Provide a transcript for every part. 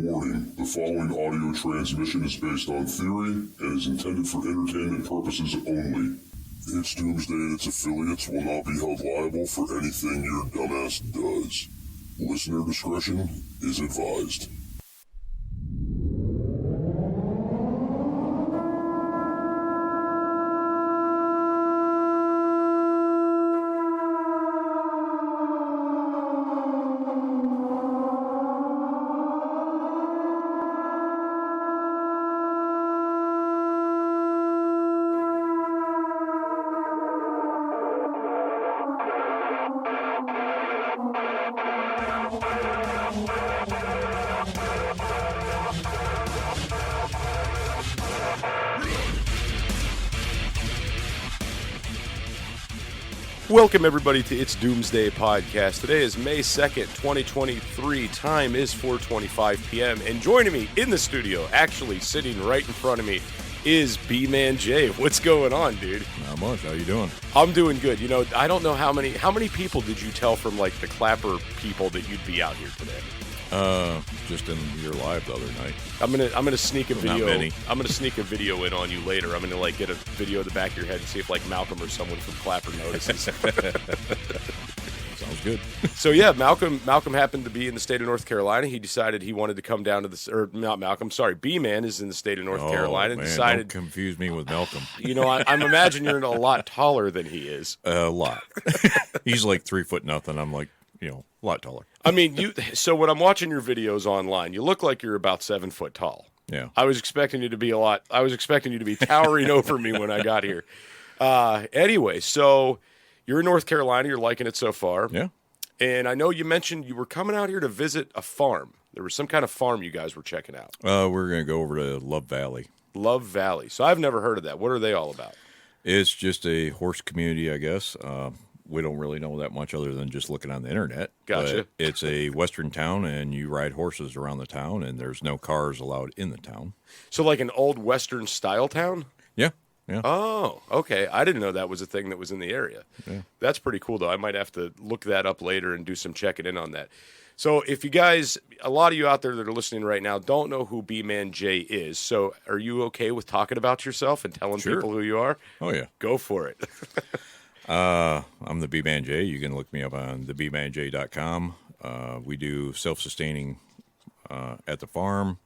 Warning, the following audio transmission is based on theory and is intended for entertainment purposes only. It's Doomsday and its affiliates will not be held liable for anything your dumbass does. Listener discretion is advised. Welcome, everybody, to It's Doomsday Podcast. Today is May 2nd, 2023. Time is 4:25 p.m. And joining me in the studio, actually sitting right in front of me, is B-Man Jay. What's going on, dude? Not much. How you doing? I'm doing good. You know, I don't know how many people did you tell from, like, the Clapper people that you'd be out here today? Just in your live the other night. I'm gonna sneak a video. Not many. I'm gonna sneak a video in on you later. I'm gonna like get a video of the back of your head and see if like Malcolm or someone from Clapper notices. Sounds good. So yeah, Malcolm happened to be in the state of North Carolina. He decided he wanted to come down to the, or not Malcolm, sorry, B-Man is in the state of North Carolina. Man, decided, don't confuse me with Malcolm. You know, I'm imagining you're a lot taller than he is. A lot. He's like 3 foot nothing. I'm like, a lot taller. I mean, so when I'm watching your videos online, you look like you're about 7 foot tall. Yeah. I was expecting you to be towering over me when I got here. Anyway, so you're in North Carolina. You're liking it so far. Yeah. And I know you mentioned you were coming out here to visit a farm. There was some kind of farm you guys were checking out. We're going to go over to Love Valley. Love Valley. So I've never heard of that. What are they all about? It's just a horse community, I guess. We don't really know that much other than just looking on the internet. Gotcha. But it's a western town, and you ride horses around the town, and there's no cars allowed in the town. So like an old western style town? Yeah. Yeah. Oh, okay. I didn't know that was a thing that was in the area. Yeah. That's pretty cool, though. I might have to look that up later and do some checking in on that. So if you guys, a lot of you out there that are listening right now don't know who B-Man Jay is. So are you okay with talking about yourself and telling Sure. people who you are? Oh, yeah. Go for it. I'm the B-Man J. You can look me up on thebmanj.com. We do self-sustaining at the farm.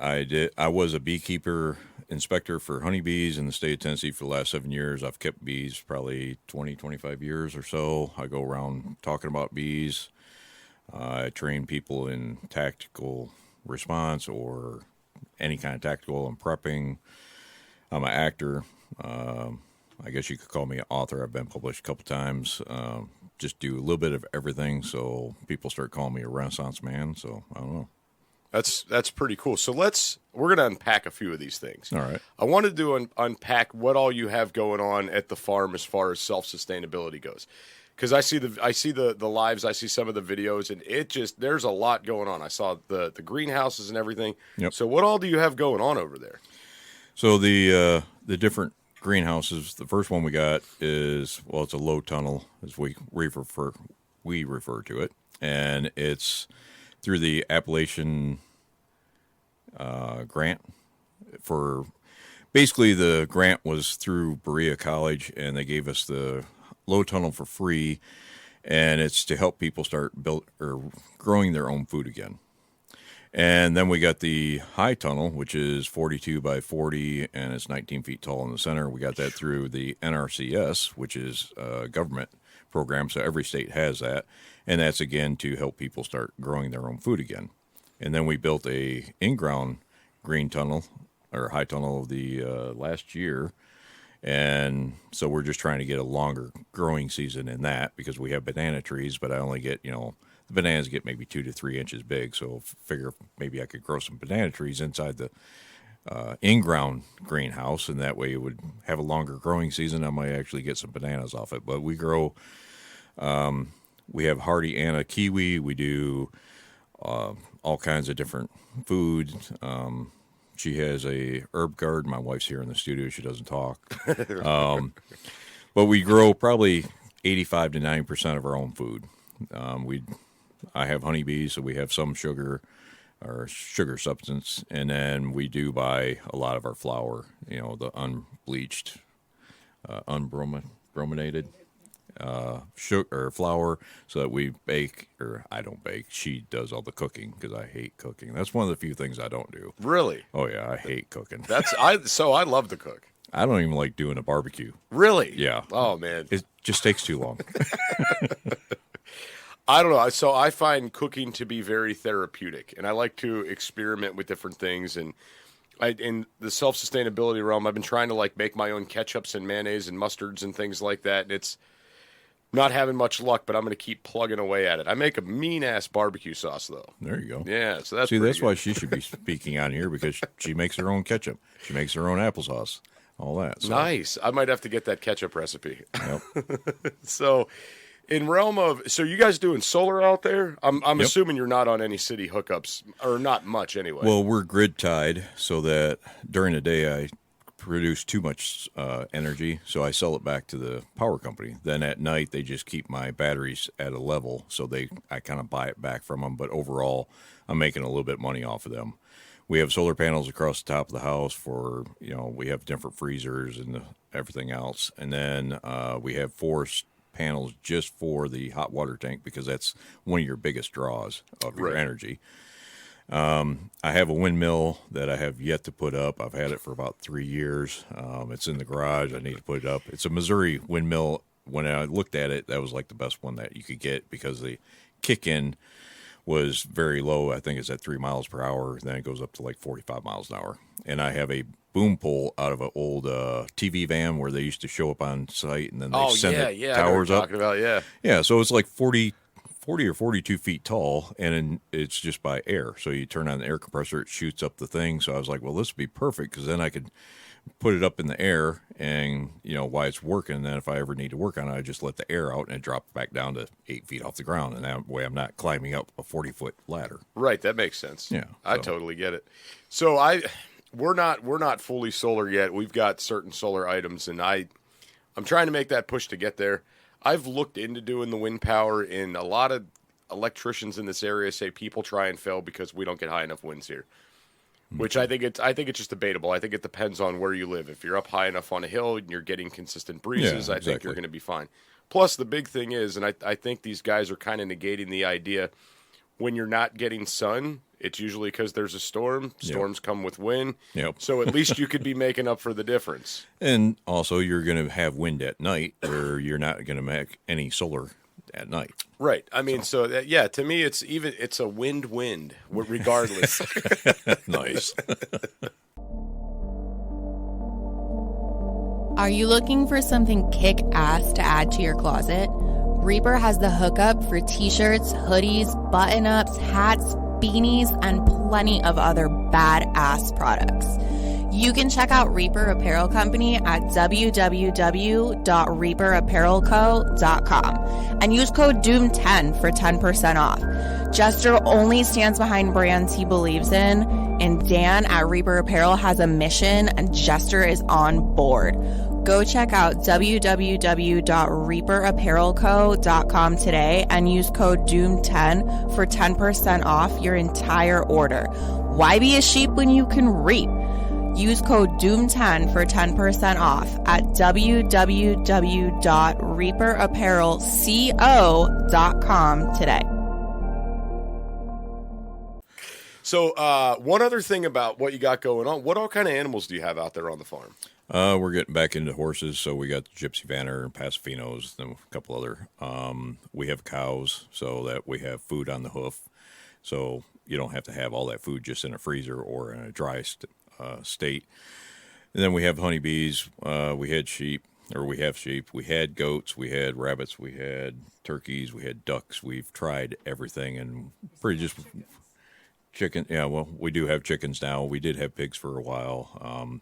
I was a beekeeper inspector for honeybees in the state of Tennessee for the last 7 years. I've kept bees probably 20, 25 years or so. I go around talking about bees. I train people in tactical response or any kind of tactical and prepping. I'm an actor. I guess you could call me an author. I've been published a couple times. Just do a little bit of everything, so people start calling me a Renaissance man. So I don't know. That's pretty cool. So we're gonna unpack a few of these things. All right. I wanted to unpack what all you have going on at the farm as far as self-sustainability goes, because I see the lives, I see some of the videos, and there's a lot going on. I saw the greenhouses and everything. Yep. So what all do you have going on over there? So the different greenhouses. The first one we got is, well, it's a low tunnel, as we refer to it, and it's through the Appalachian grant. For basically, the grant was through Berea College, and they gave us the low tunnel for free, and it's to help people start growing their own food again. And then we got the high tunnel, which is 42 by 40, and it's 19 feet tall in the center. We got that through the NRCS, which is a government program, so every state has that. And that's, again, to help people start growing their own food again. And then we built a in-ground green tunnel, or high tunnel, the last year. And so we're just trying to get a longer growing season in that, because we have banana trees, but I only get, the bananas get maybe 2 to 3 inches big. So figure maybe I could grow some banana trees inside the in-ground greenhouse, and that way it would have a longer growing season. I might actually get some bananas off it. But we grow, we have hardy Anna kiwi. We do all kinds of different food. She has a herb garden. My wife's here in the studio. She doesn't talk. But we grow probably 85 to 90% of our own food. I have honeybees, so we have some sugar. our sugar substance, and then we do buy a lot of our flour, the unbleached, unbrominated sugar or flour, so that we bake, or I don't bake. She does all the cooking because I hate cooking. That's one of the few things I don't do. Really? Oh yeah, I hate cooking. So I love to cook. I don't even like doing a barbecue. Really? Yeah. Oh man, It just takes too long. I don't know. So I find cooking to be very therapeutic, and I like to experiment with different things. And in the self-sustainability realm, I've been trying to make my own ketchups and mayonnaise and mustards and things like that. And it's not having much luck, but I'm going to keep plugging away at it. I make a mean-ass barbecue sauce, though. There you go. Yeah, so that's that's good. why she should be speaking on here, because she makes her own ketchup. She makes her own applesauce, all that. So. Nice. I might have to get that ketchup recipe. Yep. So, in realm of, so you guys doing solar out there? I'm assuming you're not on any city hookups, or not much anyway. Well, we're grid tied, so that during the day I produce too much energy, so I sell it back to the power company. Then at night they just keep my batteries at a level, so I kind of buy it back from them. But overall, I'm making a little bit of money off of them. We have solar panels across the top of the house for, we have different freezers and everything else, and then we have 4 panels just for the hot water tank, because that's one of your biggest draws of your energy. I have a windmill that I have yet to put up. I've had it for about 3 years. It's in the garage. I need to put it up. It's a Missouri windmill. When I looked at it, that was the best one that you could get, because the kick-in was very low. I think it's at 3 miles per hour. Then it goes up to 45 miles an hour. And I have a boom pole out of an old TV van where they used to show up on site, and then they send the towers up. Talking about, yeah. Yeah, so it's 40 or 42 feet tall, and it's just by air. So you turn on the air compressor, it shoots up the thing. So I was like, well, this would be perfect, because then I could put it up in the air, and while it's working, and then if I ever need to work on it, I just let the air out and it drops back down to 8 feet off the ground, and that way I'm not climbing up a 40-foot ladder. Right, that makes sense. Yeah, I totally get it. So we're not fully solar yet. We've got certain solar items, and I'm trying to make that push to get there. I've looked into doing the wind power, and a lot of electricians in this area say people try and fail because we don't get high enough winds here. Which I think it's just debatable. I think it depends on where you live. If you're up high enough on a hill and you're getting consistent breezes, I think you're going to be fine. Plus, the big thing is, and I think these guys are kind of negating the idea, when you're not getting sun, it's usually because there's a storm. Storms come with wind. Yep. So at least you could be making up for the difference. And also, you're going to have wind at night, where you're not going to make any solar at night. Right. I mean, to me, it's a wind, regardless. Nice. Are you looking for something kick-ass to add to your closet? Reaper has the hookup for t-shirts, hoodies, button-ups, hats, beanies, and plenty of other badass products. You can check out Reaper Apparel Company at www.reaperapparelco.com and use code DOOM10 for 10% off. Jester only stands behind brands he believes in, and Dan at Reaper Apparel has a mission, and Jester is on board. Go check out www.reaperapparelco.com today and use code DOOM10 for 10% off your entire order. Why be a sheep when you can reap? Use code DOOM10 for 10% off at www.reaperapparelco.com today. So one other thing about what you got going on, what all kind of animals do you have out there on the farm? We're getting back into horses, so we got the Gypsy Vanner and Pasafinos, then a couple other. We have cows, so that we have food on the hoof, so you don't have to have all that food just in a freezer or in a dry state. And then we have honeybees. We had sheep, or we have sheep. We had goats. We had rabbits. We had turkeys. We had ducks. We've tried everything, and pretty just chicken. Yeah, well, we do have chickens now. We did have pigs for a while.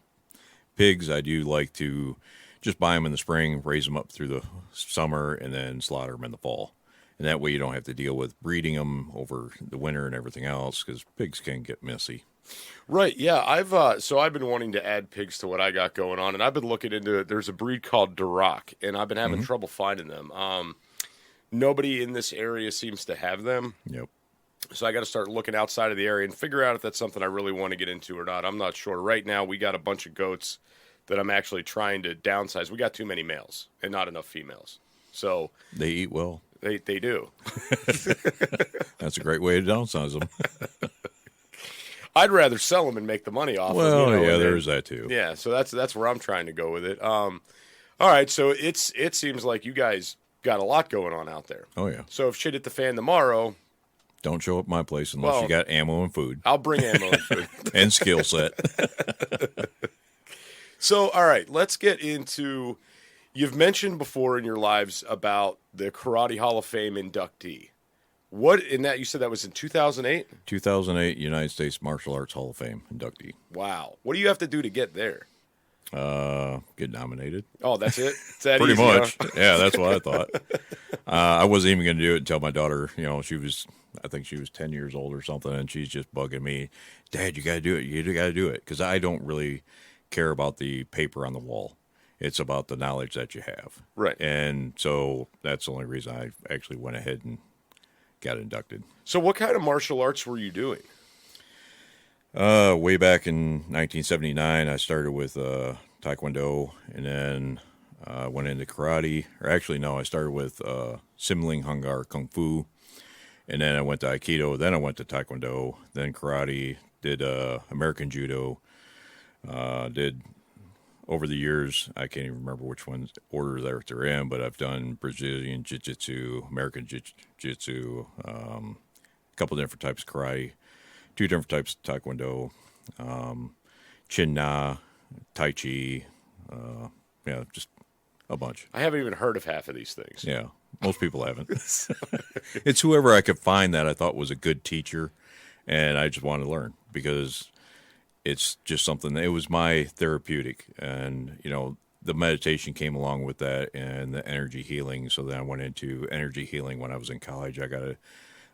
Pigs, I do like to just buy them in the spring, raise them up through the summer, and then slaughter them in the fall. And that way you don't have to deal with breeding them over the winter and everything else, because pigs can get messy. Right, yeah. I've been wanting to add pigs to what I got going on, and I've been looking into it. There's a breed called Duroc, and I've been having trouble finding them. Nobody in this area seems to have them. Yep. So I got to start looking outside of the area and figure out if that's something I really want to get into or not. I'm not sure. Right now, we got a bunch of goats that I'm actually trying to downsize. We got too many males and not enough females. So They eat well. they do. That's a great way to downsize them. I'd rather sell them and make the money off Well, them. yeah, there's that too. Yeah, so that's where I'm trying to go with it. All right, so it seems like you guys got a lot going on out there. Oh, yeah. So if shit hit the fan tomorrow, Don't show up at my place unless you got ammo and food I'll bring ammo and food. and skill set. So, all right, let's get into. You've mentioned before in your lives about the Karate Hall of Fame inductee. What in that you said that was in 2008? 2008 United States Martial Arts Hall of Fame inductee. Wow. What do you have to do to get there? Get nominated. Oh, that's it? It's that Pretty easy, much. huh? Yeah, that's what I thought. I wasn't even going to do it until my daughter, I think she was 10 years old or something, and she's just bugging me, Dad, you got to do it. You got to do it. Because I don't really care about the paper on the wall. It's about the knowledge that you have. Right. And so that's the only reason I actually went ahead and got inducted. So what kind of martial arts were you doing? Way back in 1979, I started with Taekwondo, and then went into karate. Or actually, no, I started with Simling Hungar Kung Fu, and then I went to Aikido. Then I went to Taekwondo, then karate. Did American Judo. Did over the years, I can't even remember which ones order they're in, but I've done Brazilian Jiu-Jitsu, American Jiu-Jitsu, a couple different types of karate, 2 different types of Taekwondo, Chin Na, Tai Chi, just a bunch. I haven't even heard of half of these things. Yeah, most people haven't. It's whoever I could find that I thought was a good teacher, and I just wanted to learn because it's just something. It was my therapeutic, and the meditation came along with that, and the energy healing. So then I went into energy healing when I was in college. I got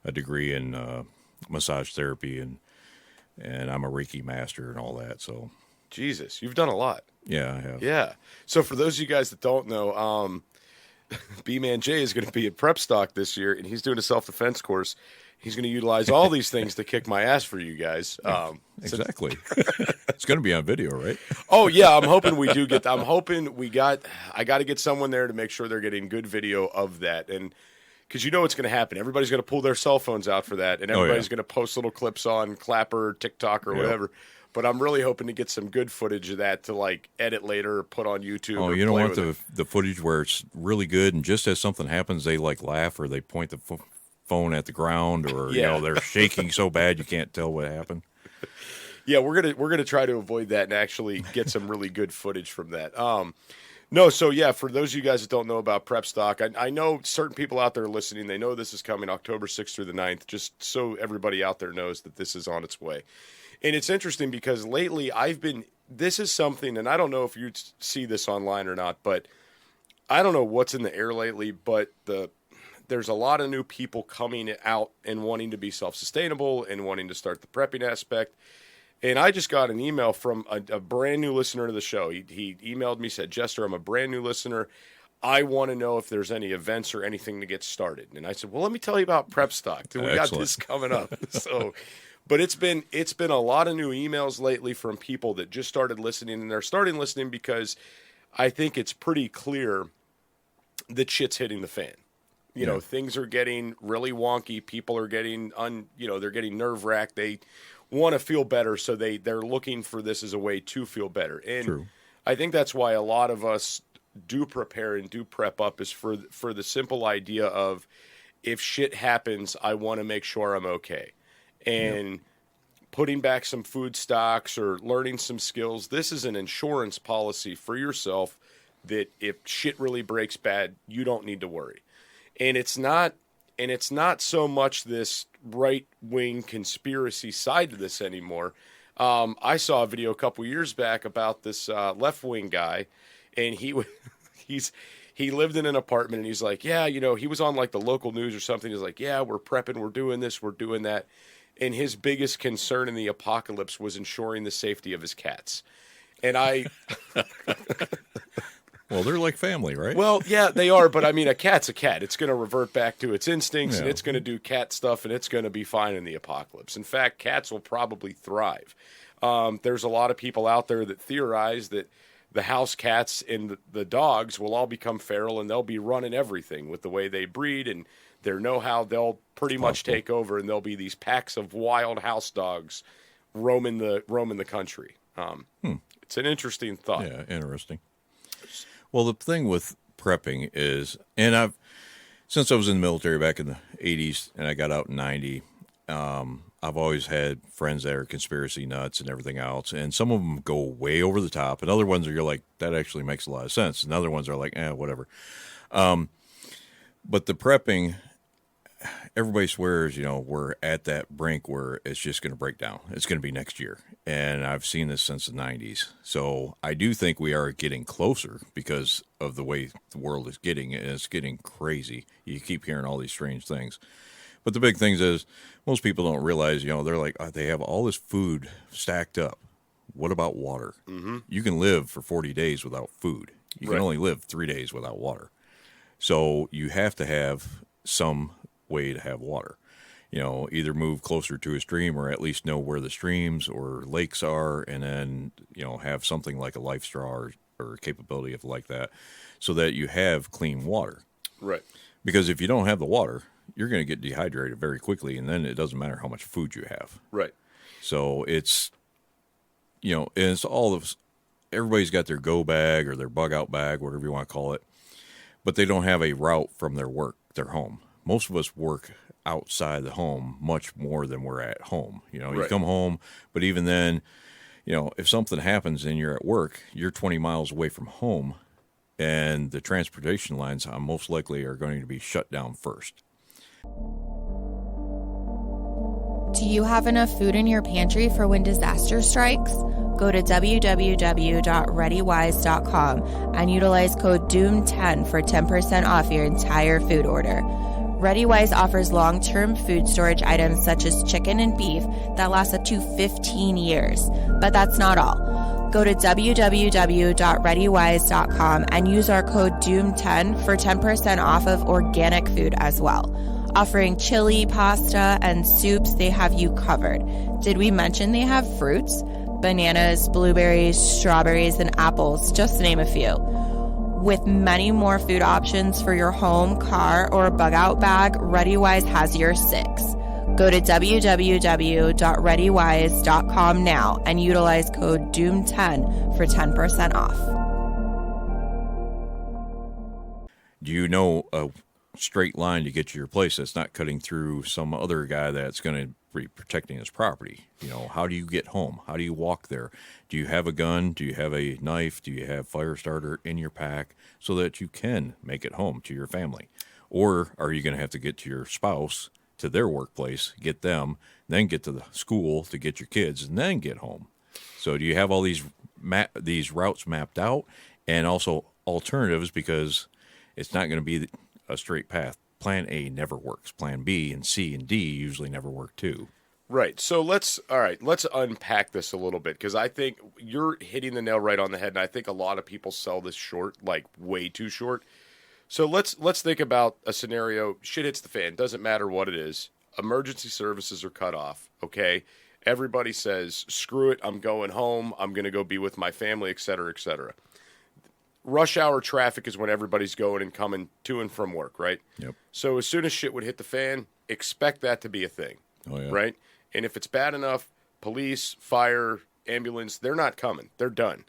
a degree in massage therapy, and I'm a Reiki master and all that. So, Jesus, you've done a lot. yeah, I have. Yeah. So for those of you guys that don't know, B-Man J is going to be at Prep Stock this year, and he's doing a self-defense course. He's going to utilize all these things to kick my ass for you guys. Exactly. It's going to be on video, right? Oh yeah, I'm hoping we do get. I got to get someone there to make sure they're getting good video of that, and because what's going to happen. Everybody's going to pull their cell phones out for that, and everybody's going to post little clips on Clapper, TikTok, or whatever. But I'm really hoping to get some good footage of that to edit later or put on YouTube. Oh, you don't want the footage where it's really good, and just as something happens, they laugh or they point the phone at the ground, or they're shaking so bad you can't tell what happened. Yeah, we're gonna try to avoid that and actually get some really good footage from that. No, so yeah, for those of you guys that don't know about Prep Stock, I know certain people out there listening, they know this is coming October 6th through the 9th, just so everybody out there knows that this is on its way. And it's interesting because lately this is something, and I don't know if you see this online or not, but I don't know what's in the air lately, but there's a lot of new people coming out and wanting to be self-sustainable and wanting to start the prepping aspect. And I just got an email from a brand new listener to the show. He emailed me, said, Jester, I'm a brand new listener. I want to know if there's any events or anything to get started. And I said, well, let me tell you about Prep Stock. We got this coming up. So, but it's been a lot of new emails lately from people that just started listening, and they're starting listening because I think it's pretty clear that shit's hitting the fan. Things are getting really wonky. People are getting they're getting nerve-wracked. They want to feel better, so they're looking for this as a way to feel better. And True. I think that's why a lot of us do prepare and do prep up, is for the simple idea of, if shit happens, I want to make sure I'm okay. And putting back some food stocks or learning some skills, this is an insurance policy for yourself that if shit really breaks bad, you don't need to worry. And it's not so much this right-wing conspiracy side to this anymore. I saw a video a couple years back about this left-wing guy, and he lived in an apartment, and he's like, yeah, he was on the local news or something. He's like, yeah, we're prepping, we're doing this, we're doing that. And his biggest concern in the apocalypse was ensuring the safety of his cats. And Well, they're like family, right? Well, yeah, they are, but I mean, a cat's a cat. It's going to revert back to its instincts, and Yeah. it's going to do cat stuff, and it's going to be fine in the apocalypse. In fact, cats will probably thrive. There's a lot of people out there that theorize that the house cats and the dogs will all become feral, and they'll be running everything with the way they breed and their know-how. They'll pretty much take over, and there'll be these packs of wild house dogs roaming the country. It's an interesting thought. Yeah, interesting. Well, the thing with prepping is, and since I was in the military back in the 80s and I got out in 90, I've always had friends that are conspiracy nuts and everything else. And some of them go way over the top. And other ones are, you're like, that actually makes a lot of sense. And other ones are like, whatever. But the prepping, everybody swears, we're at that brink where it's just going to break down. It's going to be next year. And I've seen this since the 90s. So I do think we are getting closer because of the way the world is getting. And it's getting crazy. You keep hearing all these strange things. But the big thing is, most people don't realize, they're like, they have all this food stacked up. What about water? Mm-hmm. You can live for 40 days without food. You can only live 3 days without water. So you have to have some way to have water. Either move closer to a stream or at least know where the streams or lakes are, and then, have something like a life straw or capability of like that so that you have clean water. Right. Because if you don't have the water, you're going to get dehydrated very quickly, and then it doesn't matter how much food you have. Right. So it's, it's all of, everybody's got their go bag or their bug out bag, whatever you want to call it, but they don't have a route from their their home. Most of us work outside the home much more than we're at home. You come home, but even then, if something happens and you're at work, you're 20 miles away from home, and the transportation lines most likely are going to be shut down first. Do you have enough food in your pantry for when disaster strikes? Go to www.readywise.com and utilize code DOOM10 for 10% off your entire food order. ReadyWise offers long-term food storage items such as chicken and beef that last up to 15 years. But that's not all. Go to www.readywise.com and use our code DOOM10 for 10% off of organic food as well. Offering chili, pasta, and soups, they have you covered. Did we mention they have fruits? Bananas, blueberries, strawberries, and apples, just to name a few. With many more food options for your home, car, or bug out bag, ReadyWise has your six. Go to www.readywise.com now and utilize code DOOM10 for 10% off. Do you know a straight line to get to your place that's not cutting through some other guy that's going to be protecting his property? How do you get home? How do you walk there? Do you have a gun? Do you have a knife? Do you have fire starter in your pack so that you can make it home to your family? Or are you going to have to get to your spouse, to their workplace, get them, then get to the school to get your kids, and then get home? So do you have all these routes mapped out, and also alternatives, because it's not going to be a straight path. Plan A never works. Plan B and C and D usually never work too. Right. So let's unpack this a little bit, because I think you're hitting the nail right on the head, and I think a lot of people sell this short, like way too short. So let's think about a scenario. Shit hits the fan. Doesn't matter what it is. Emergency services are cut off. Okay. Everybody says, screw it. I'm going home. I'm going to go be with my family, et cetera, et cetera. Rush hour traffic is when everybody's going and coming to and from work, right? Yep. So as soon as shit would hit the fan, expect that to be a thing, right? And if it's bad enough, police, fire, ambulance, they're not coming. They're done.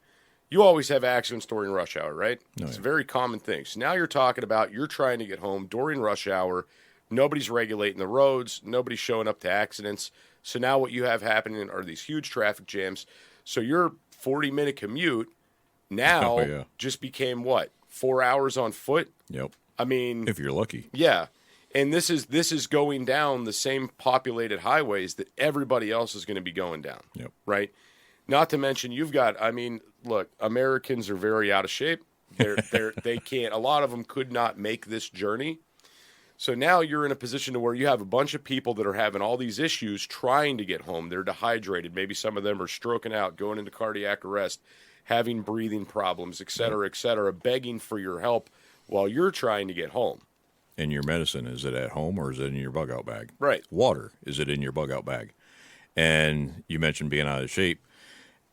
You always have accidents during rush hour, right? It's a very common thing. So now you're talking about you're trying to get home during rush hour. Nobody's regulating the roads. Nobody's showing up to accidents. So now what you have happening are these huge traffic jams. So your 40-minute commute now just became 4 hours on foot? Yep. I mean, if you're lucky. Yeah. And this is going down the same populated highways that everybody else is going to be going down. Yep. Right? Not to mention look, Americans are very out of shape. They can't, a lot of them could not make this journey. So now you're in a position to where you have a bunch of people that are having all these issues trying to get home. They're dehydrated. Maybe some of them are stroking out, going into cardiac arrest. having breathing problems, et cetera, begging for your help while you're trying to get home. And your medicine, is it at home or is it in your bug out bag? Right. Water, is it in your bug out bag? And you mentioned being out of shape.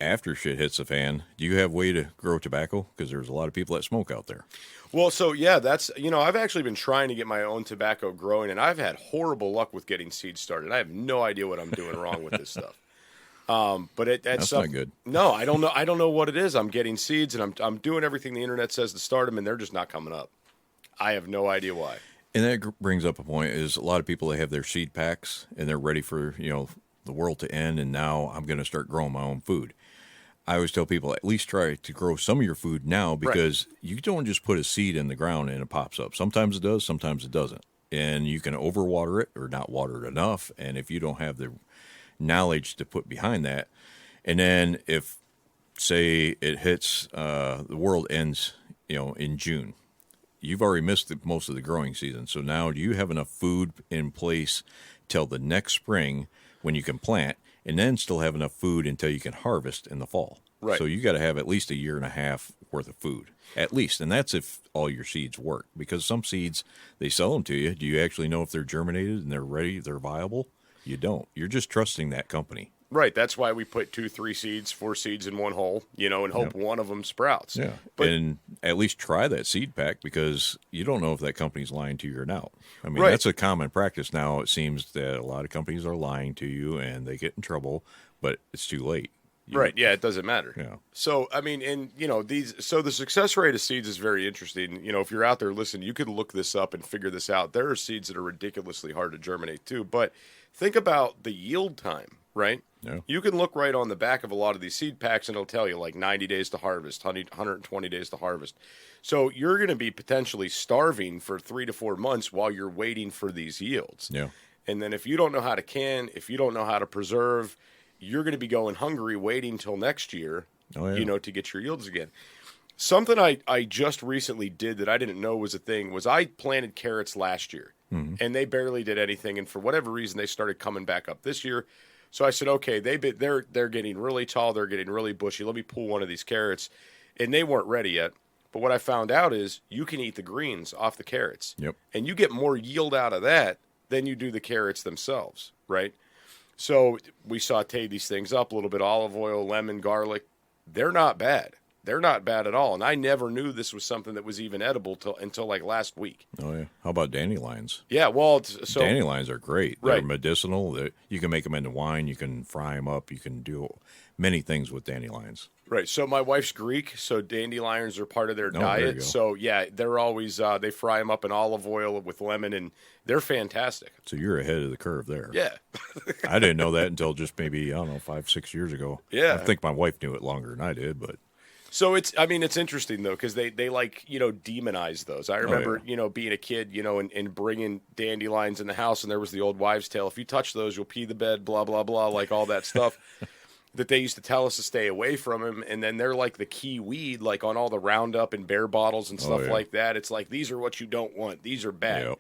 After shit hits the fan, do you have a way to grow tobacco? Because there's a lot of people that smoke out there. Well, so yeah, that's, I've actually been trying to get my own tobacco growing, and I've had horrible luck with getting seeds started. I have no idea what I'm doing wrong with this stuff. But that's not good. No, I don't know. I don't know what it is. I'm getting seeds, and I'm doing everything the internet says to start them, and they're just not coming up. I have no idea why. And that brings up a point: is a lot of people, they have their seed packs and they're ready for the world to end, and now I'm going to start growing my own food. I always tell people, at least try to grow some of your food now, because you don't just put a seed in the ground and it pops up. Sometimes it does, sometimes it doesn't. And you can overwater it or not water it enough. And if you don't have the knowledge to put behind that, and then if, say, it hits, the world ends, in June, you've already missed most of the growing season. So now do you have enough food in place till the next spring when you can plant, and then still have enough food until you can harvest in the fall? Right. So you got to have at least a year and a half worth of food, at least. And that's if all your seeds work, because some seeds, they sell them to you. Do you actually know if they're germinated and they're ready, they're viable? You don't. You're just trusting that company. Right. That's why we put 2, 3 seeds, 4 seeds in one hole, and hope one of them sprouts. Yeah. But, and at least try that seed pack, because you don't know if that company's lying to you or not. I mean, Right. that's a common practice now. It seems that a lot of companies are lying to you and they get in trouble, but it's too late. Right. Yeah, it doesn't matter. Yeah. So, I mean, and, so the success rate of seeds is very interesting. If you're out there listening, you could look this up and figure this out. There are seeds that are ridiculously hard to germinate too, but think about the yield time, right? Yeah. You can look right on the back of a lot of these seed packs and it'll tell you like 90 days to harvest, 120 days to harvest. So you're going to be potentially starving for 3 to 4 months while you're waiting for these yields. Yeah. And then if you don't know how to can, if you don't know how to preserve, you're going to be going hungry waiting till next year, to get your yields again. Something I just recently did that I didn't know was a thing was I planted carrots last year, and they barely did anything. And for whatever reason, they started coming back up this year. So I said, okay, they're getting really tall, they're getting really bushy. Let me pull one of these carrots, and they weren't ready yet. But what I found out is you can eat the greens off the carrots, and you get more yield out of that than you do the carrots themselves, right? So we sauteed these things up, a little bit of olive oil, lemon, garlic. They're not bad. They're not bad at all. And I never knew this was something that was even edible until like last week. Oh, yeah. How about dandelions? Yeah, well, Dandelions are great. Right. They're medicinal. You can make them into wine. You can fry them up. You can do many things with dandelions. Right. So my wife's Greek, so dandelions are part of their There you diet. go. So, yeah, they're always, they fry them up in olive oil with lemon, and they're fantastic. So you're ahead of the curve there. Yeah. I didn't know that until just maybe, 5, 6 years ago. Yeah. I think my wife knew it longer than I did, but. So it's interesting though, because they like, demonize those. I remember, being a kid, and bringing dandelions in the house, and there was the old wives' tale. If you touch those, you'll pee the bed, blah, blah, blah, like all that stuff that they used to tell us to stay away from them. And then they're like the key weed, like on all the Roundup and bear bottles and stuff like that. It's like, these are what you don't want. These are bad. Yep.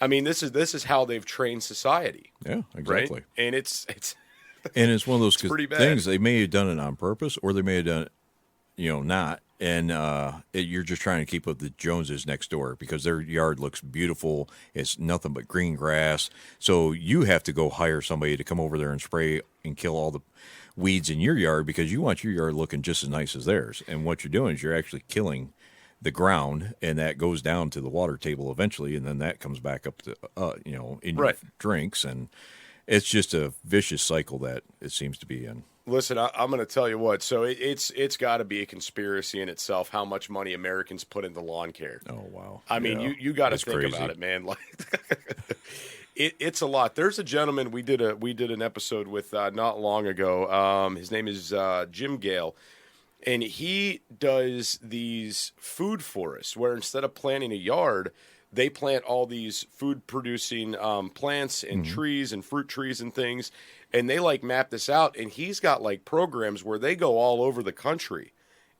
I mean, this is how they've trained society. Yeah, exactly. Right? And it's and it's one of those pretty bad. things. They may have done it on purpose, or they may have done it, not. And you're just trying to keep up with the Joneses next door because their yard looks beautiful. It's nothing but green grass. So you have to go hire somebody to come over there and spray and kill all the weeds in your yard because you want your yard looking just as nice as theirs. And what you're doing is you're actually killing the ground, and that goes down to the water table eventually, and then that comes back up to in your drinks, and it's just a vicious cycle that it seems to be in. Listen, I'm going to tell you what. So it's got to be a conspiracy in itself how much money Americans put into lawn care. Oh wow! I mean, you got to think crazy about it, man. Like, it's a lot. There's a gentleman we did an episode with not long ago. His name is Jim Gale, and he does these food forests where instead of planting a yard, they plant all these food-producing plants and trees and fruit trees and things, and they like map this out. And he's got like programs where they go all over the country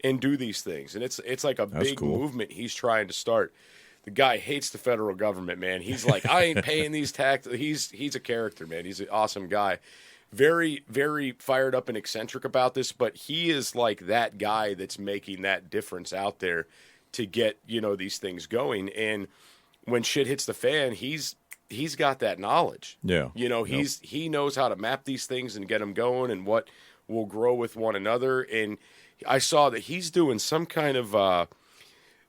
and do these things, and it's like a big movement he's trying to start. The guy hates the federal government, man. He's like, I ain't paying these taxes. He's a character, man. He's an awesome guy. very, very fired up and eccentric about this, but he is like that guy that's making that difference out there to get, these things going. And when shit hits the fan, he's got that knowledge. Yeah. He knows how to map these things and get them going and what will grow with one another. And I saw that he's doing some kind of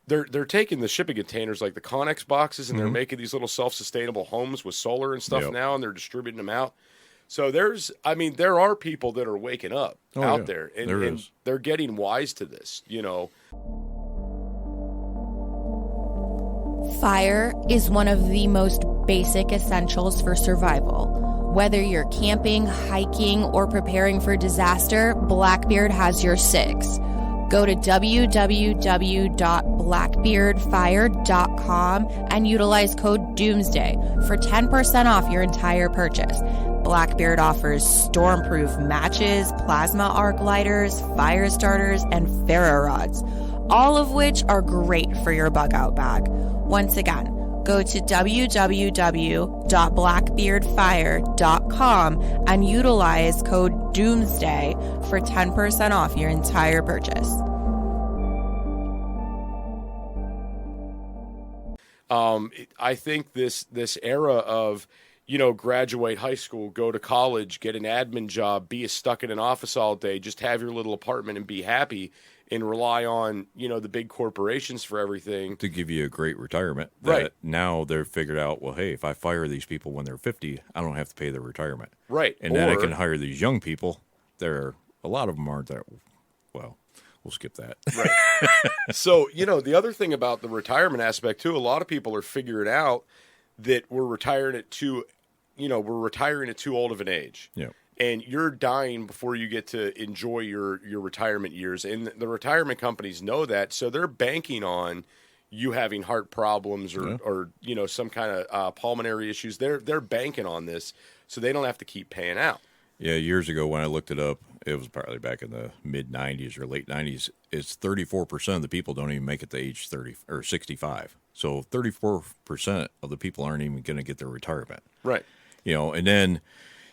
they're taking the shipping containers like the Connex boxes and they're making these little self-sustainable homes with solar and stuff now, and they're distributing them out. So there are people that are waking up out there, and they're getting wise to this, Fire is one of the most basic essentials for survival. Whether you're camping, hiking, or preparing for disaster, Blackbeard has your six. Go to www.blackbeardfire.com and utilize code DOOMSDAY for 10% off your entire purchase. Blackbeard offers stormproof matches, plasma arc lighters, fire starters, and ferro rods, all of which are great for your bug out bag. Once again, go to www.blackbeardfire.com and utilize code DOOMSDAY for 10% off your entire purchase. I think this era of, graduate high school, go to college, get an admin job, be stuck in an office all day, just have your little apartment and be happy and rely on, the big corporations for everything. To give you a great retirement. Right. Now they're figured out, well, hey, if I fire these people when they're 50, I don't have to pay their retirement. Right. And then I can hire these young people. A lot of them aren't that, well, we'll skip that. Right. So, the other thing about the retirement aspect too, a lot of people are figuring out that we're retiring at too old of an age. Yeah. And you're dying before you get to enjoy your retirement years. And the retirement companies know that, so they're banking on you having heart problems or some kind of pulmonary issues. They're banking on this, so they don't have to keep paying out. Yeah, years ago when I looked it up, it was probably back in the mid-'90s or late 90s, it's 34% of the people don't even make it to age 30 or 65. So 34% of the people aren't even going to get their retirement. Right. And then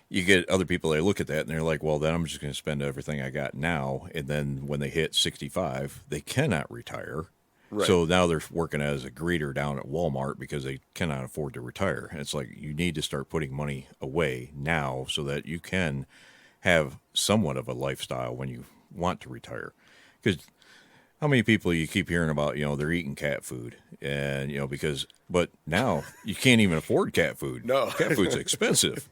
you get other people that look at that and they're like, well, then I'm just going to spend everything I got now. And then when they hit 65, they cannot retire. Right. So now they're working as a greeter down at Walmart because they cannot afford to retire. And it's like, you need to start putting money away now so that you can have somewhat of a lifestyle when you want to retire. Because how many people you keep hearing about, they're eating cat food and, but now you can't even afford cat food. No. Cat food's expensive.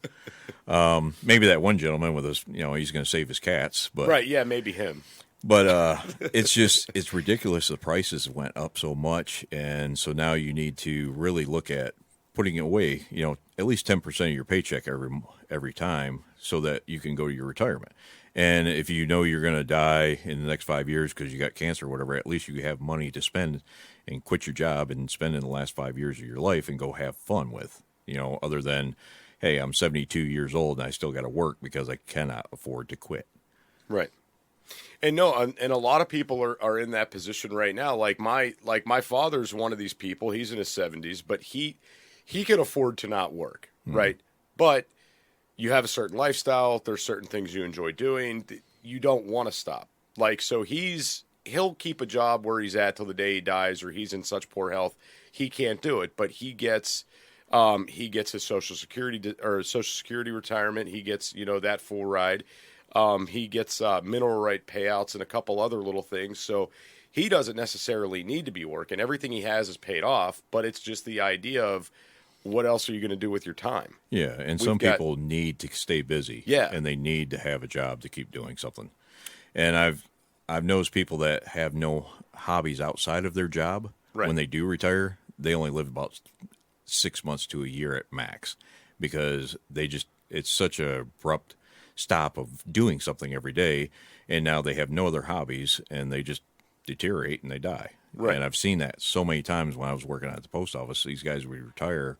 Maybe that one gentleman with his, he's going to save his cats, but right. Yeah. Maybe him. But it's ridiculous. The prices went up so much. And so now you need to really look at putting away, at least 10% of your paycheck every time so that you can go to your retirement. And if you know you're going to die in the next 5 years because you got cancer or whatever, at least you have money to spend and quit your job and spend in the last 5 years of your life and go have fun with, other than, hey, I'm 72 years old and I still got to work because I cannot afford to quit. Right. And a lot of people are in that position right now. Like my father's one of these people. He's in his 70s, but he can afford to not work, right? But you have a certain lifestyle. There's certain things you enjoy doing. You don't want to stop. So he'll keep a job where he's at till the day he dies, or he's in such poor health he can't do it. But he gets his Social Security retirement. He gets that full ride. He gets mineral right payouts and a couple other little things. So he doesn't necessarily need to be working. Everything he has is paid off, but it's just the idea of what else are you going to do with your time? Yeah, and some people need to stay busy. Yeah. And they need to have a job to keep doing something. And I've noticed people that have no hobbies outside of their job. Right. When they do retire, they only live about 6 months to a year at max because it's such a abrupt stop of doing something every day, and now they have no other hobbies and they just deteriorate and they die. Right. And I've seen that so many times when I was working at the post office. These guys would retire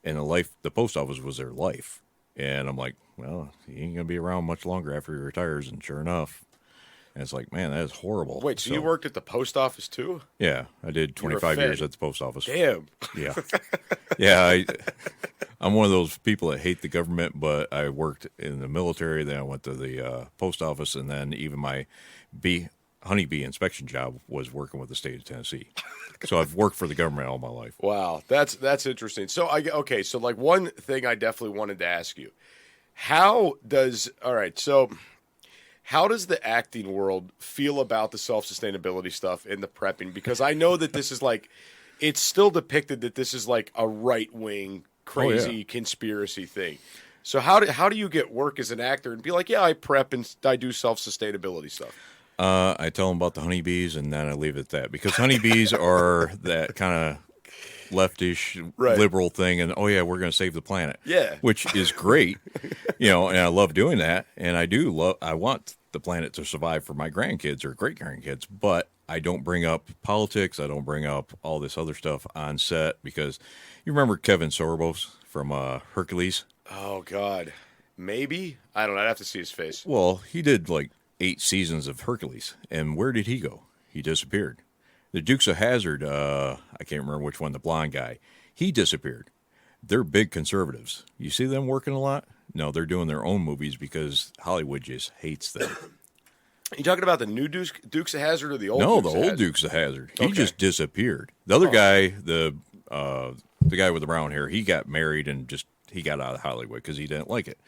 and the post office was their life. And I'm like, well, he ain't gonna be around much longer after he retires. And sure enough, and it's like, man, that is horrible. Wait, so you worked at the post office too? Yeah, I did 25 years at the post office. Damn. Yeah. Yeah, I'm one of those people that hate the government, but I worked in the military, then I went to the post office, and then even my honeybee inspection job was working with the state of Tennessee. So I've worked for the government all my life. Wow, that's interesting. So so like one thing I definitely wanted to ask you. How does the acting world feel about the self-sustainability stuff in the prepping? Because I know that this is like, it's still depicted that this is like a right-wing, crazy conspiracy thing. So how do you get work as an actor and be like, yeah, I prep and I do self-sustainability stuff? I tell them about the honeybees, and then I leave it at that. Because honeybees are that kind of leftish, liberal thing, and we're going to save the planet. Yeah. Which is great, and I love doing that, and I want the planet to survive for my grandkids or great-grandkids, but I don't bring up politics, I don't bring up all this other stuff on set, because you remember Kevin Sorbo from Hercules? Oh, God. Maybe? I don't know. I'd have to see his face. Well, he did like 8 seasons of Hercules, and where did he go? He disappeared. The Dukes of Hazzard, I can't remember which one, the blonde guy, he disappeared. They're big conservatives. You see them working a lot? No, they're doing their own movies because Hollywood just hates them. You talking about the new Dukes of Hazzard or the old? No, Dukes the of old Hazzard? Dukes of Hazzard. He just disappeared. The other guy, the guy with the brown hair, he got married and he got out of Hollywood because he didn't like it.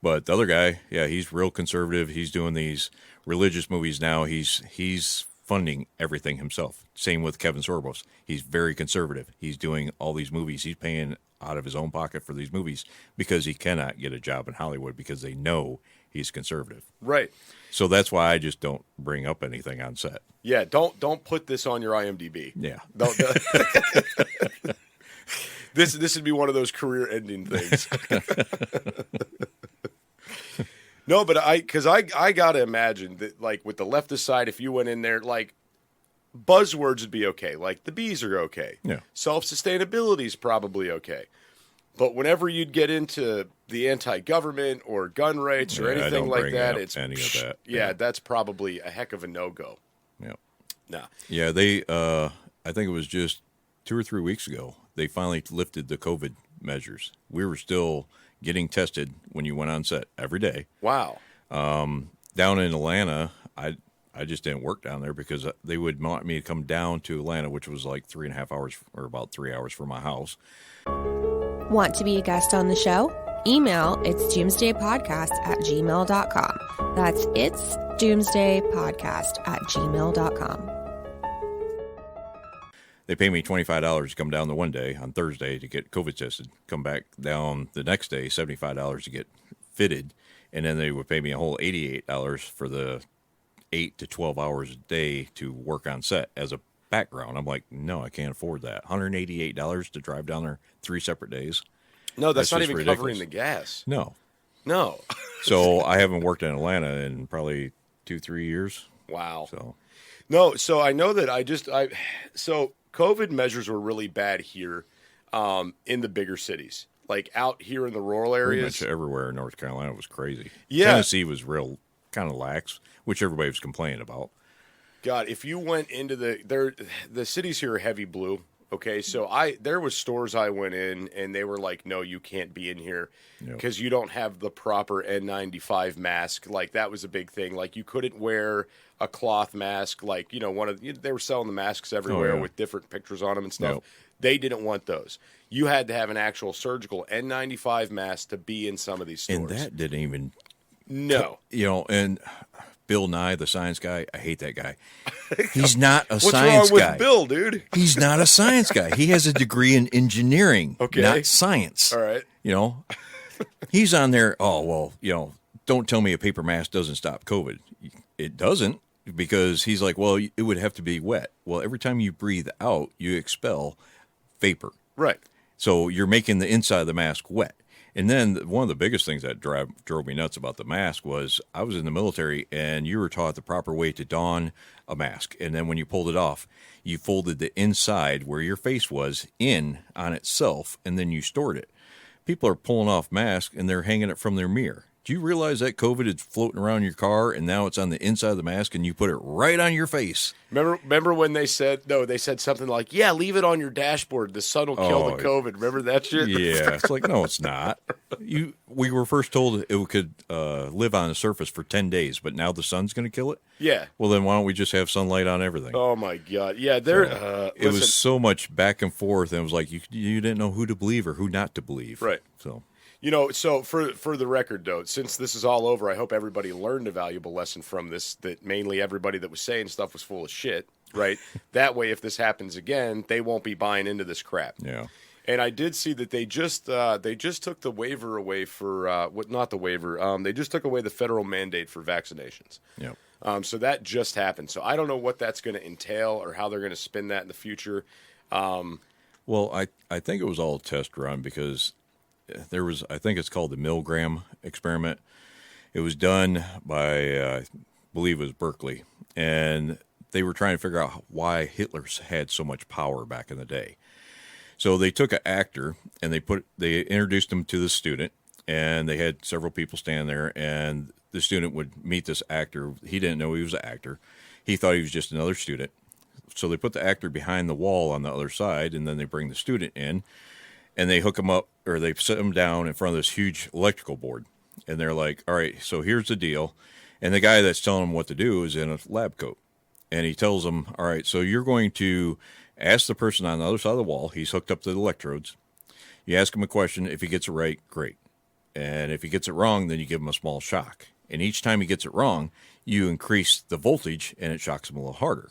But the other guy, he's real conservative. He's doing these religious movies now. He's funding everything himself. Same with Kevin Sorbo. He's very conservative. He's doing all these movies. He's paying out of his own pocket for these movies because he cannot get a job in Hollywood because they know he's conservative. Right. So that's why I just don't bring up anything on set. Yeah, don't put this on your IMDb. Yeah. This would be one of those career-ending things. No, but I gotta imagine that, like, with the leftist side, if you went in there, like, buzzwords would be okay. Like, the bees are okay. Yeah. Self-sustainability is probably okay. But whenever you'd get into the anti-government or gun rights or anything like that, it's any of that. Yeah, that's probably a heck of a no-go. Yeah. Nah. Yeah, they I think it was just 2 or 3 weeks ago, they finally lifted the COVID measures. We were still getting tested when you went on set every day. Wow. Down in Atlanta, I just didn't work down there because they would want me to come down to Atlanta, which was like 3.5 hours or about 3 hours from my house. Want to be a guest on the show? Email itsdoomsdaypodcast@gmail.com. That's itsdoomsdaypodcast@gmail.com. They pay me $25 to come down the one day on Thursday to get COVID tested, come back down the next day, $75 to get fitted, and then they would pay me a whole $88 for the 8 to 12 hours a day to work on set as a background. I'm like, no, I can't afford that. $188 to drive down there 3 separate days. No, that's not just even ridiculous. covering the gas. No. So I haven't worked in Atlanta in probably 2-3 years. Wow. So I know that so COVID measures were really bad here in the bigger cities. Like out here in the rural pretty areas. much everywhere in North Carolina was crazy. Yeah. Tennessee was real kind of lax, which everybody was complaining about. God, if you went into the cities here are heavy blue. Okay, so there was stores I went in and they were like, no, you can't be in here because you don't have the proper N95 mask. Like that was a big thing. Like you couldn't wear a cloth mask. Like, they were selling the masks everywhere with different pictures on them and stuff. Yep. They didn't want those. You had to have an actual surgical N95 mask to be in some of these stores. And that didn't even... No. And Bill Nye, the science guy, I hate that guy. He's not a What's science wrong guy. with Bill, dude? He's not a science guy. He has a degree in engineering, not science. All right. He's on there, don't tell me a paper mask doesn't stop COVID. It doesn't, because he's like, well, it would have to be wet. Well, every time you breathe out, you expel vapor. Right. So you're making the inside of the mask wet. And then one of the biggest things that drove me nuts about the mask was I was in the military and you were taught the proper way to don a mask. And then when you pulled it off, you folded the inside where your face was in on itself, and then you stored it. People are pulling off masks and they're hanging it from their mirror. do you realize that COVID is floating around your car and now it's on the inside of the mask and you put it right on your face? Remember when they said something like, yeah, leave it on your dashboard. The sun will kill the COVID. Remember that shit? Yeah. It's like, no, it's not. We were first told it could live on the surface for 10 days, but now the sun's going to kill it? Yeah. Well, then why don't we just have sunlight on everything? Oh, my God. Yeah, it was so much back and forth, and it was like you didn't know who to believe or who not to believe. Right. So, so for the record, though, since this is all over, I hope everybody learned a valuable lesson from this, that mainly everybody that was saying stuff was full of shit, right? That way, if this happens again, they won't be buying into this crap. Yeah. And I did see that they just took the waiver away for not the waiver. They just took away the federal mandate for vaccinations. Yeah. So that just happened. So I don't know what that's going to entail or how they're going to spin that in the future. Well, I think it was all a test run because there was, I think it's called the Milgram experiment. It was done by, I believe it was Berkeley, and they were trying to figure out why Hitler had so much power back in the day. So they took an actor and they introduced him to the student, and they had several people stand there, and the student would meet this actor. He didn't know he was an actor. He thought he was just another student. So they put the actor behind the wall on the other side, and then they bring the student in, and they hook him up, or they sit him down in front of this huge electrical board. And they're like, all right, so here's the deal. And the guy that's telling them what to do is in a lab coat. And he tells them, all right, so you're going to ask the person on the other side of the wall. He's hooked up to the electrodes. You ask him a question. If he gets it right, great. And if he gets it wrong, then you give him a small shock. And each time he gets it wrong, you increase the voltage, and it shocks him a little harder.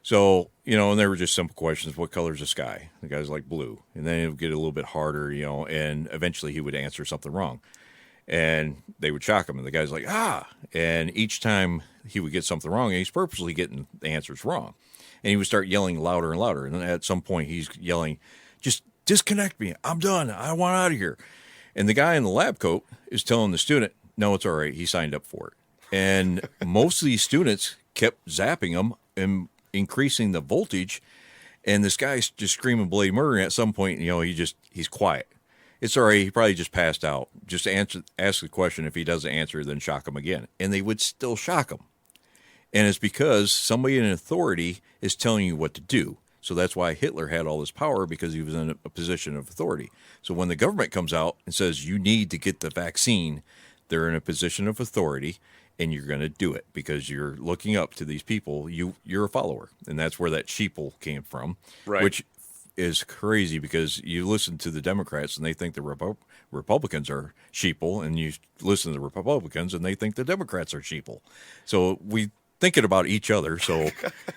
So, and they were just simple questions. What color is the sky? The guy's like blue. And then it would get a little bit harder, and eventually he would answer something wrong. And they would shock him, and the guy's like, And each time he would get something wrong, and he's purposely getting the answers wrong. And he would start yelling louder and louder. And then at some point, he's yelling, just disconnect me. I'm done. I want out of here. And the guy in the lab coat is telling the student, no, it's all right. He signed up for it. And most of these students kept zapping him and increasing the voltage. And this guy's just screaming bloody murder. And at some point, he's quiet. It's all right. He probably just passed out. Just ask the question. If he doesn't answer, then shock him again. And they would still shock him. And it's because somebody in authority is telling you what to do. So that's why Hitler had all this power, because he was in a position of authority. So when the government comes out and says you need to get the vaccine, they're in a position of authority, and you're going to do it because you're looking up to these people. You're a follower. And that's where that sheeple came from, right. Which is crazy because you listen to the Democrats and they think the Republicans are sheeple, and you listen to the Republicans and they think the Democrats are sheeple. So we thinking about each other, so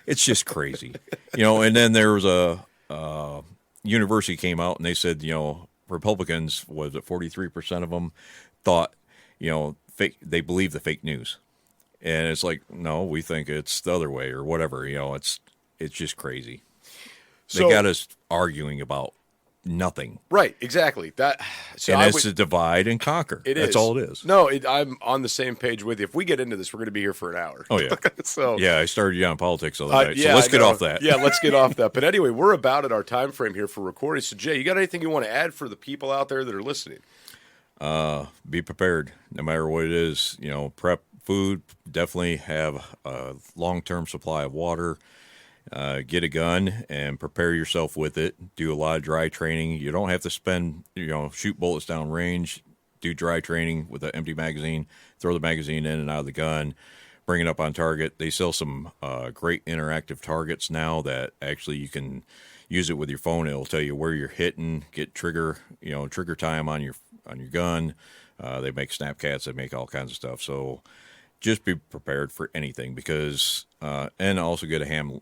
it's just crazy, And then there was a university came out and they said, Republicans, was it 43% of them thought, they believe the fake news, and it's like, no, we think it's the other way or whatever. It's just crazy. They got us arguing about nothing. Right, exactly. It's a divide and conquer. That's all it is. No, I'm on the same page with you. If we get into this, we're going to be here for an hour. Oh, yeah. Yeah, I started you on politics the other night, so let's get off that. Yeah, let's get off that. But anyway, we're about at our time frame here for recording. So, Jay, you got anything you want to add for the people out there that are listening? Be prepared, no matter what it is. Prep food, definitely have a long-term supply of water. Get a gun and prepare yourself with it. Do a lot of dry training. You don't have to shoot bullets down range. Do dry training with an empty magazine. Throw the magazine in and out of the gun. Bring it up on target. They sell some great interactive targets now that actually you can use it with your phone. It'll tell you where you're hitting. Get trigger time on your gun. They make Snapcats. They make all kinds of stuff. So just be prepared for anything, because and also get a ham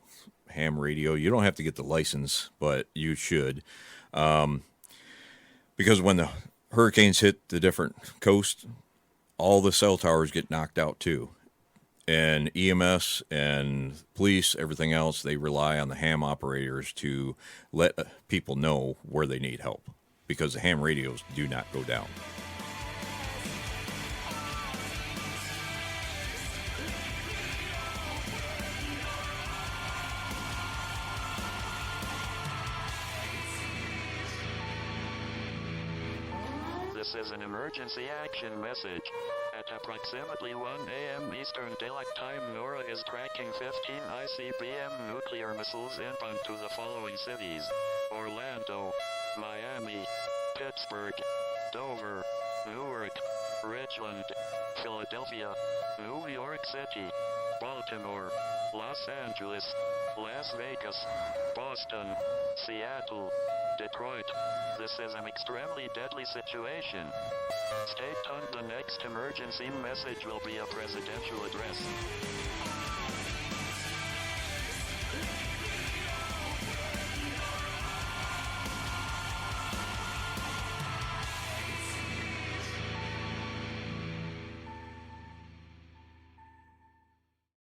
radio. You don't have to get the license, but you should, because when the hurricanes hit the different coast, all the cell towers get knocked out too, and EMS and police, everything else, they rely on the ham operators to let people know where they need help, because the ham radios do not go down. This is an emergency action message. At approximately 1 a.m. Eastern Daylight Time, NORAD is tracking 15 ICBM nuclear missiles inbound to the following cities: Orlando, Miami, Pittsburgh, Dover, Newark, Richland, Philadelphia, New York City, Baltimore, Los Angeles, Las Vegas, Boston, Seattle, Detroit. This is an extremely deadly situation. Stay tuned. The next emergency message will be a presidential address.